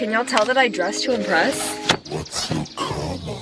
Can y'all tell that I dress to impress? What's your karma?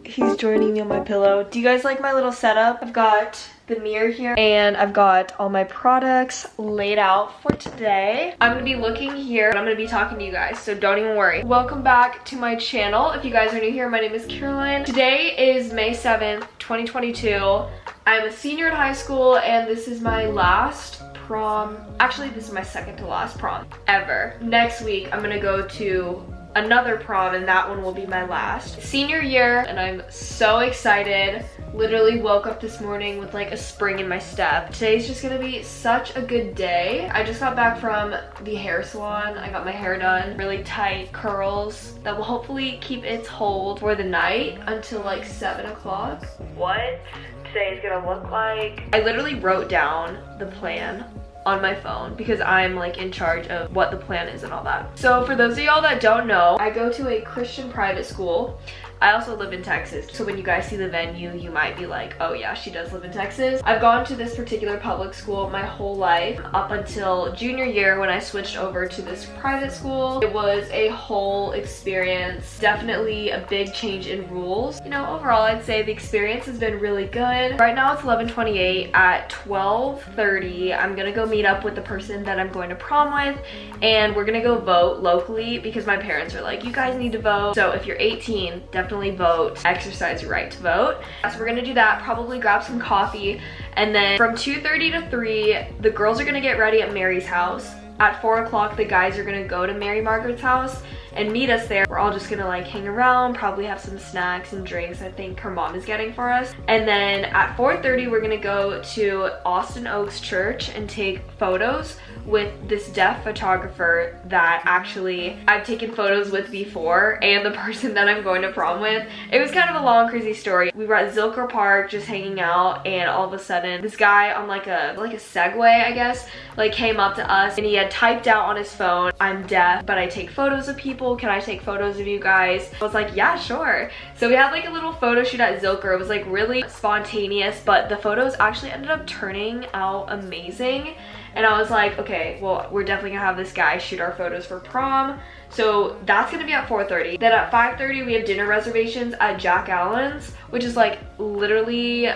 He's joining me on my pillow. Do you guys like my little setup? I've got the mirror here and I've got all my products laid out for today. I'm gonna be looking here and I'm gonna be talking to you guys, so don't even worry. Welcome back to my channel. If you guys are new here, my name is Caroline. Today is May 7th, 2022. I'm a senior in high school and this is my last prom. Actually, this is my second to last prom ever. Next week, I'm gonna go to another prom and that one will be my last. Senior year, and I'm so excited. Literally woke up this morning with like a spring in my step. Today's just gonna be such a good day. I just got back from the hair salon. I got my hair done. Really tight curls that will hopefully keep its hold for the night until like 7 o'clock. What today is gonna look like. I literally wrote down the plan on my phone because I'm like in charge of what the plan is and all that. So for those of y'all that don't know, I go to a Christian private school. I also live in Texas, so when you guys see the venue, you might be like, oh yeah, she does live in Texas. I've gone to this particular public school my whole life up until junior year when I switched over to this private school. It was a whole experience, definitely a big change in rules. You know, overall, I'd say the experience has been really good. Right now it's 11:28. At 12:30, I'm gonna go meet up with the person that I'm going to prom with, and we're gonna go vote locally because my parents are like, you guys need to vote. So if you're 18, definitely vote, exercise your right to vote. So we're gonna do that, probably grab some coffee, and then from 2:30 to 3, the girls are gonna get ready at Mary's house. At 4 o'clock, the guys are gonna go to Mary Margaret's house and meet us there. We're all just gonna like hang around, probably have some snacks and drinks I think her mom is getting for us. And then at 4:30, we're gonna go to Austin Oaks Church and take photos with this deaf photographer that actually I've taken photos with before, and the person that I'm going to prom with. It was kind of a long, crazy story. We were at Zilker Park just hanging out, and all of a sudden this guy on like a Segway, I guess, like came up to us and he had typed out on his phone, I'm deaf, but I take photos of people. Can I take photos of you guys? I was like, yeah, sure. So we had like a little photo shoot at Zilker. It was like really spontaneous, but the photos actually ended up turning out amazing. And I was like, okay, well, we're definitely gonna have this guy shoot our photos for prom. So that's gonna be at 4:30. Then at 5:30, we have dinner reservations at Jack Allen's, which is like literally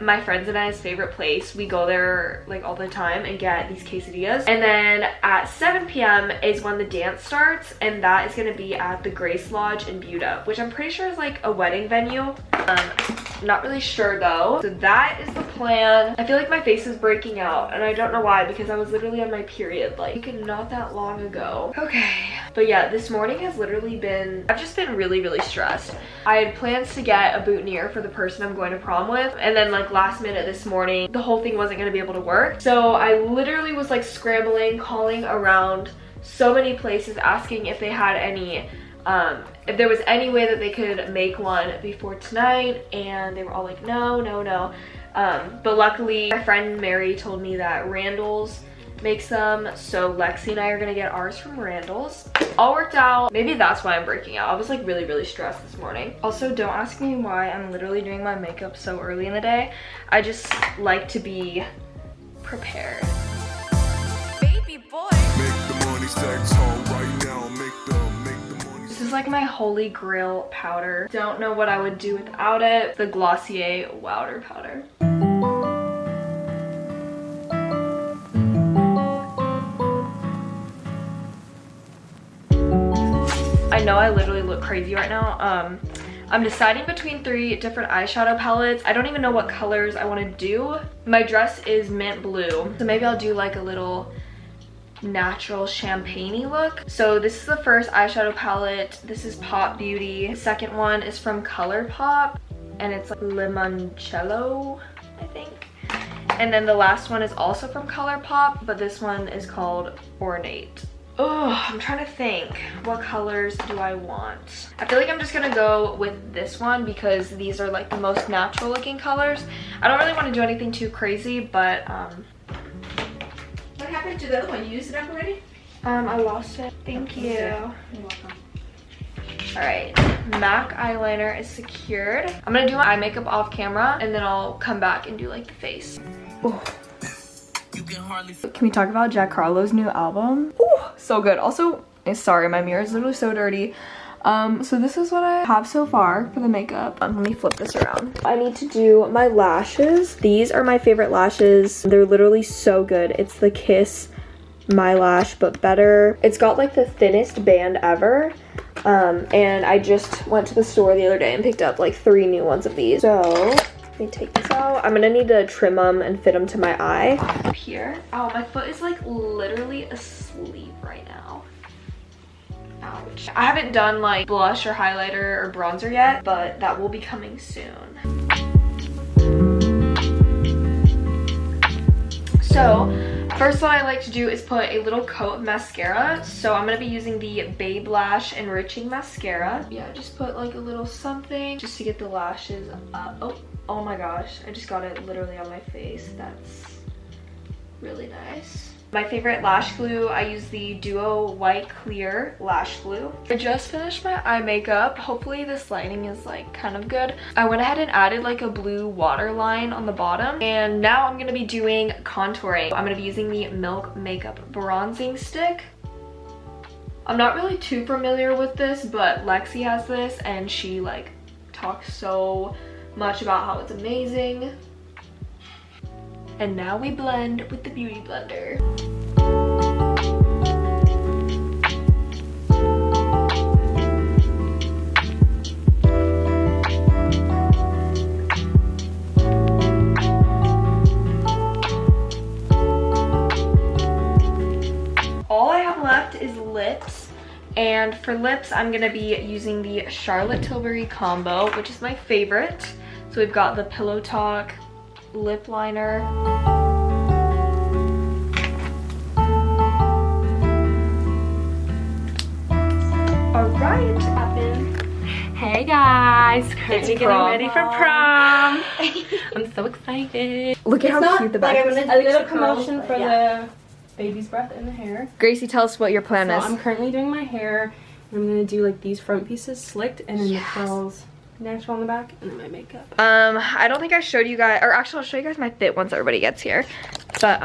my friends and I's favorite place. We go there like all the time and get these quesadillas. And then at 7 p.m. is when the dance starts, and that is gonna be at the Grace Lodge in Buda, which I'm pretty sure is like a wedding venue. Not really sure though. So that is the plan. I feel like my face is breaking out and I don't know why, because I was literally on my period like not that long ago. Okay, but yeah, this morning has literally been, I've just been really stressed. I had plans to get a boutonniere for the person I'm going to prom with, and then like last minute this morning the whole thing wasn't going to be able to work. So I literally was like scrambling, calling around so many places asking if they had any if there was any way that they could make one before tonight, and they were all like, no. But luckily my friend Mary told me that Randall's makes them, so Lexi and I are gonna get ours from Randall's. All worked out. Maybe that's why I'm breaking out. I was like really stressed this morning. Also, don't ask me why I'm literally doing my makeup so early in the day. I just like to be prepared. Baby boy. Make the money stacks home right now. Make the money. This is like my holy grail powder. Don't know what I would do without it. The Glossier Powder powder. I know I literally look crazy right now. I'm deciding between 3 different eyeshadow palettes. I don't even know what colors I want to do. My dress is mint blue, so maybe I'll do like a little natural champagne-y look. So this is the first eyeshadow palette. This is Pop Beauty. The second one is from ColourPop, and it's like Limoncello, I think. And then the last one is also from ColourPop, but this one is called Ornate. Oh, I'm trying to think, what colors do I want? I feel like I'm just gonna go with this one because these are like the most natural looking colors. I don't really want to do anything too crazy, but what happened? package of the other one? You used it up already? I lost it. Thank you. You're welcome. Alright, MAC eyeliner is secured. I'm gonna do my eye makeup off camera and then I'll come back and do like the face. Ooh. Can we talk about Jack Harlow's new album? Ooh, so good. Also, sorry, my mirror is literally so dirty. So this is what I have so far for the makeup. Let me flip this around. I need to do my lashes. These are my favorite lashes. They're literally so good. It's the Kiss My Lash, but better. It's got like the thinnest band ever. And I just went to the store the other day and picked up like 3 new ones of these. So let me take this out. I'm gonna need to trim them and fit them to my eye. Up here. Oh, my foot is like literally asleep right now. Ouch. I haven't done like blush or highlighter or bronzer yet, but that will be coming soon. So first what I like to do is put a little coat of mascara. So I'm going to be using the Babe Lash Enriching Mascara. Yeah, just put like a little something just to get the lashes up. Oh my gosh, I just got it literally on my face. That's really nice. My favorite lash glue, I use the Duo White Clear Lash Glue. I just finished my eye makeup. Hopefully this lighting is like kind of good. I went ahead and added like a blue waterline on the bottom. And now I'm going to be doing contouring. I'm going to be using the Milk Makeup Bronzing Stick. I'm not really too familiar with this, but Lexi has this and she like talks so much about how it's amazing. And now we blend with the Beauty Blender. All I have left is lips. And for lips, I'm gonna be using the Charlotte Tilbury combo, which is my favorite. So we've got the Pillow Talk lip liner. Alright, hey guys, currently getting prom. ready for prom. I'm so excited. Look at how cute the back is. A little promotion for the baby's breath in the hair. Gracie, tell us what your plan is. I'm currently doing my hair. I'm gonna do like these front pieces slicked and then the curls natural on the back, and then my makeup. I don't think I showed you guys, or actually I'll show you guys my fit once everybody gets here. But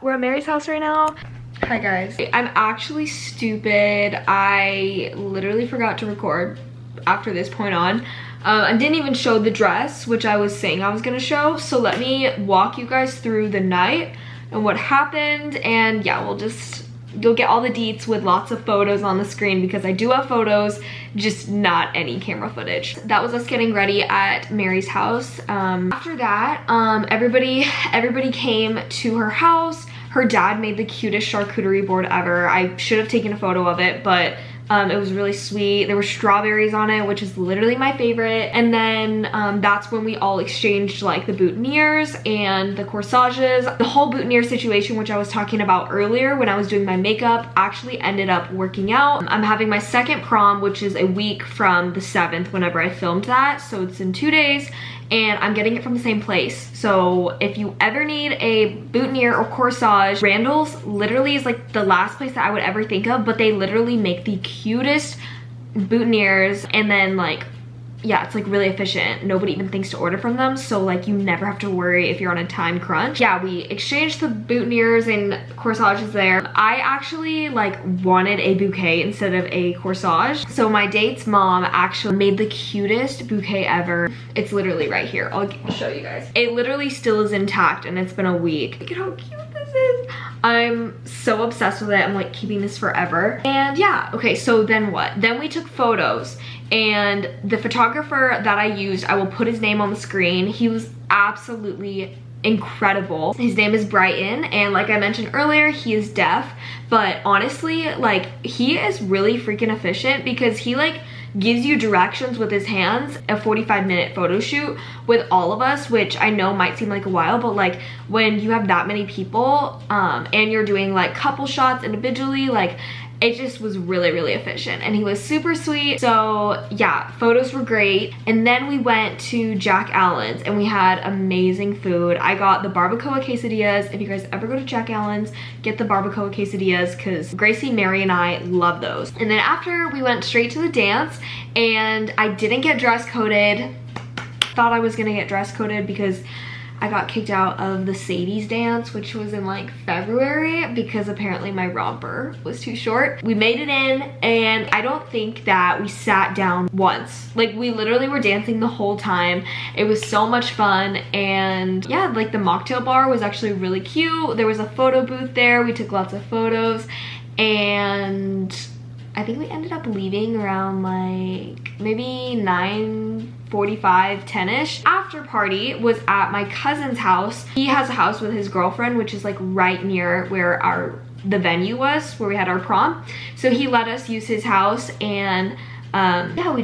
we're at Mary's house right now. Hi guys. I'm actually stupid. I literally forgot to record after this point on. I didn't even show the dress, which I was saying I was gonna show. So let me walk you guys through the night and what happened, and yeah, you'll get all the deets with lots of photos on the screen because I do have photos, just not any camera footage. That was us getting ready at Mary's house. After that, everybody came to her house. Her dad made the cutest charcuterie board ever. I should have taken a photo of it, but it was really sweet. There were strawberries on it, which is literally my favorite. And then that's when we all exchanged like the boutonnieres and the corsages. The whole boutonniere situation, which I was talking about earlier when I was doing my makeup, actually ended up working out. I'm having my second prom, which is a week from the 7th whenever I filmed that. So it's in 2 days. And I'm getting it from the same place. So if you ever need a boutonniere or corsage, Randall's literally is like the last place that I would ever think of, but they literally make the cutest boutonnieres, and then like, yeah, it's like really efficient. Nobody even thinks to order from them, so like you never have to worry if you're on a time crunch. Yeah, we exchanged the boutonnieres and corsages there. I actually like wanted a bouquet instead of a corsage, so my date's mom actually made the cutest bouquet ever. It's literally right here. I'll show you guys. It literally still is intact and it's been a week. Look at how cute this is. I'm so obsessed with it. I'm like keeping this forever. And yeah, okay, so then what? Then we took photos, and the photographer that I used, I will put his name on the screen. He was absolutely incredible. His name is Brighton, and like I mentioned earlier, he is deaf, but honestly, like, he is really freaking efficient because he like gives you directions with his hands. A 45-minute photo shoot with all of us, which I know might seem like a while, but like when you have that many people and you're doing like couple shots individually, like it just was really, really efficient, and he was super sweet. So yeah, photos were great. And then we went to Jack Allen's and we had amazing food. I got the barbacoa quesadillas. If you guys ever go to Jack Allen's, get the barbacoa quesadillas because Gracie, Mary, and I love those. And then after, we went straight to the dance, and I didn't get dress coded. Thought I was gonna get dress coded because I got kicked out of the Sadie's dance, which was in like February, because apparently my romper was too short. We made it in, and I don't think that we sat down once. Like, we literally were dancing the whole time. It was so much fun. And yeah, like the mocktail bar was actually really cute. There was a photo booth there. We took lots of photos, and I think we ended up leaving around like maybe 9:45, 10ish. After party was at my cousin's house. He has a house with his girlfriend, which is like right near where the venue was, where we had our prom. So he let us use his house, and yeah, we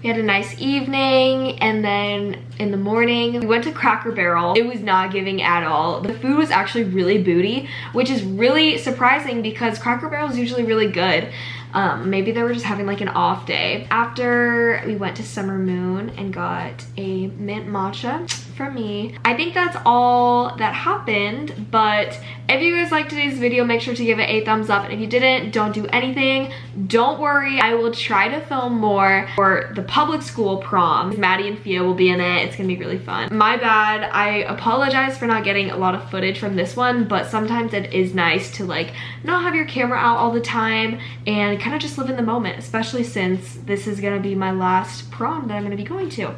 had a nice evening. And then in the morning, we went to Cracker Barrel. It was not giving at all. The food was actually really booty, which is really surprising because Cracker Barrel is usually really good. Maybe they were just having like an off day. After, we went to Summer Moon and got a mint matcha from me. I think that's all that happened, but if you guys liked today's video, make sure to give it a thumbs up, and if you didn't, don't do anything. Don't worry, I will try to film more for the public school prom. Maddie and Fia will be in it. It's gonna be really fun. My bad, I apologize for not getting a lot of footage from this one, but sometimes it is nice to like not have your camera out all the time and kind of just live in the moment, especially since this is gonna be my last prom that I'm gonna be going to.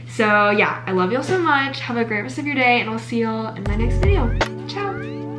So yeah, I love y'all so much. Have a great rest of your day, and I'll see y'all in my next video. Ciao.